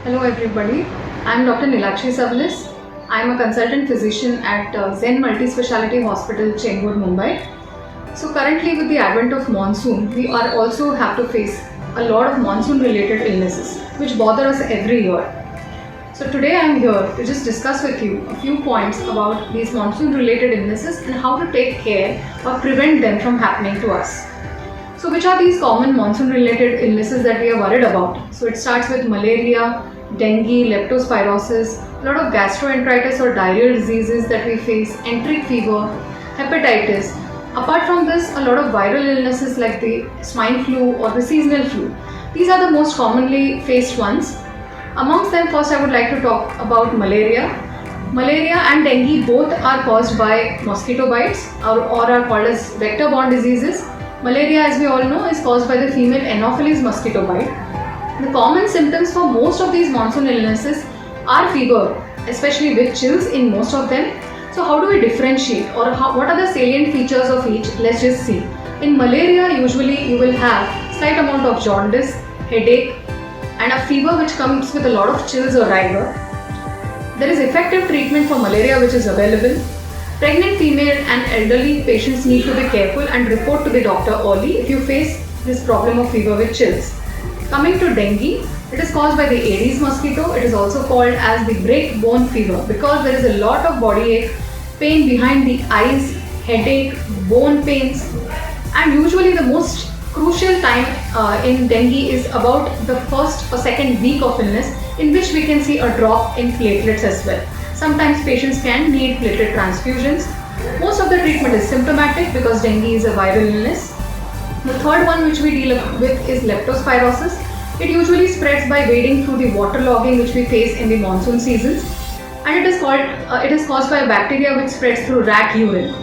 Hello everybody, I am Dr. Nilakshi Savlis. I am a consultant physician at Zen Multi-Speciality Hospital, Chembur, Mumbai. So currently with the advent of monsoon, we are also have to face a lot of monsoon related illnesses which bother us every year. So today I am here to just discuss with you a few points about these monsoon related illnesses and how to take care or prevent them from happening to us. So which are these common monsoon related illnesses that we are worried about? So it starts with malaria, dengue, leptospirosis, a lot of gastroenteritis or diarrheal diseases that we face, enteric fever, hepatitis. Apart from this, a lot of viral illnesses like the swine flu or the seasonal flu. These are the most commonly faced ones. Amongst them, first I would like to talk about malaria. Malaria and dengue both are caused by mosquito bites or are called as vector-borne diseases. Malaria, as we all know, is caused by the female Anopheles mosquito bite. The common symptoms for most of these monsoon illnesses are fever, especially with chills in most of them. So how do we differentiate, or what are the salient features of each? Let's just see. In malaria, usually you will have slight amount of jaundice, headache, and a fever which comes with a lot of chills or rigor. There is effective treatment for malaria which is available. Pregnant female and elderly patients need to be careful and report to the doctor early if you face this problem of fever with chills. Coming to dengue, it is caused by the Aedes mosquito. It is also called as the break bone fever because there is a lot of body ache, pain behind the eyes, headache, bone pains, and usually the most crucial time in dengue is about the first or second week of illness, in which we can see a drop in platelets as well. Sometimes patients can need platelet transfusions. Most of the treatment is symptomatic because dengue is a viral illness. The third one which we deal with is leptospirosis. It usually spreads by wading through the waterlogging which we face in the monsoon seasons, and it is caused by a bacteria which spreads through rat urine.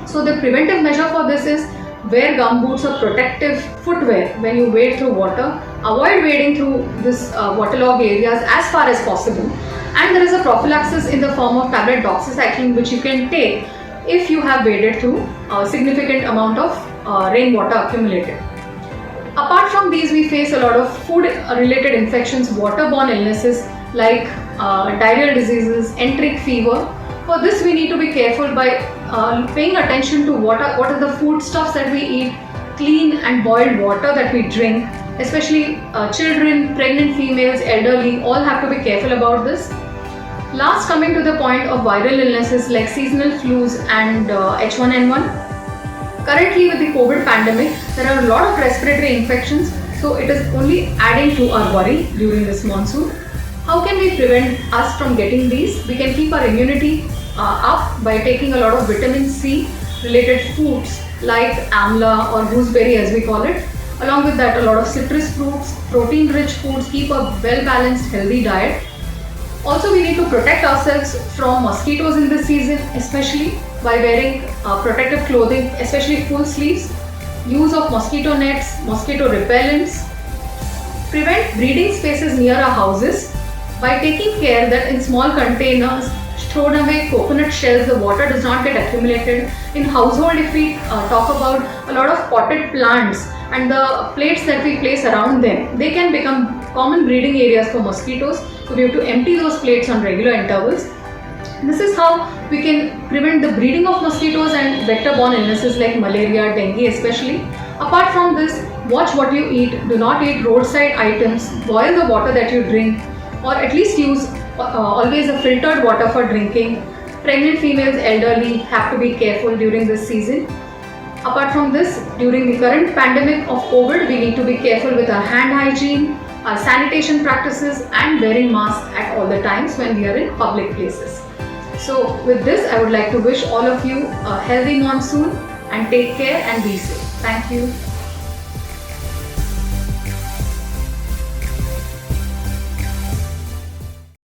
So the preventive measure for this is wear gumboots or protective footwear when you wade through water. Avoid wading through this waterlogged areas as far as possible. And there is a prophylaxis in the form of tablet doxycycline which you can take if you have waded through a significant amount of rainwater accumulated. Apart from these, we face a lot of food related infections, waterborne illnesses like diarrheal diseases, enteric fever. For this we need to be careful by paying attention to what are the foodstuffs that we eat, clean and boiled water that we drink, especially children, pregnant females, elderly, all have to be careful about this. Last, coming to the point of viral illnesses like seasonal flus and H1N1. Currently with the COVID pandemic, there are a lot of respiratory infections, so it is only adding to our worry during this monsoon. How can we prevent us from getting these? We can keep our immunity up by taking a lot of vitamin C related foods like amla or gooseberry as we call it. Along with that, a lot of citrus fruits, protein rich foods, keep a well balanced healthy diet. Also, we need to protect ourselves from mosquitoes in this season, especially by wearing protective clothing, especially full sleeves, use of mosquito nets, mosquito repellents. Prevent breeding spaces near our houses by taking care that in small containers, thrown away coconut shells, the water does not get accumulated. In household, if we talk about a lot of potted plants and the plates that we place around them, they can become common breeding areas for mosquitoes. So we have to empty those plates on regular intervals. This is how we can prevent the breeding of mosquitoes and vector-borne illnesses like malaria, dengue especially. Apart from this, watch what you eat. Do not eat roadside items. Boil the water that you drink, or at least use always a filtered water for drinking. Pregnant females, elderly have to be careful during this season. Apart from this, during the current pandemic of COVID, we need to be careful with our hand hygiene, our sanitation practices, and wearing masks at all the times when we are in public places. So with this, I would like to wish all of you a healthy monsoon and take care and be safe. Thank you.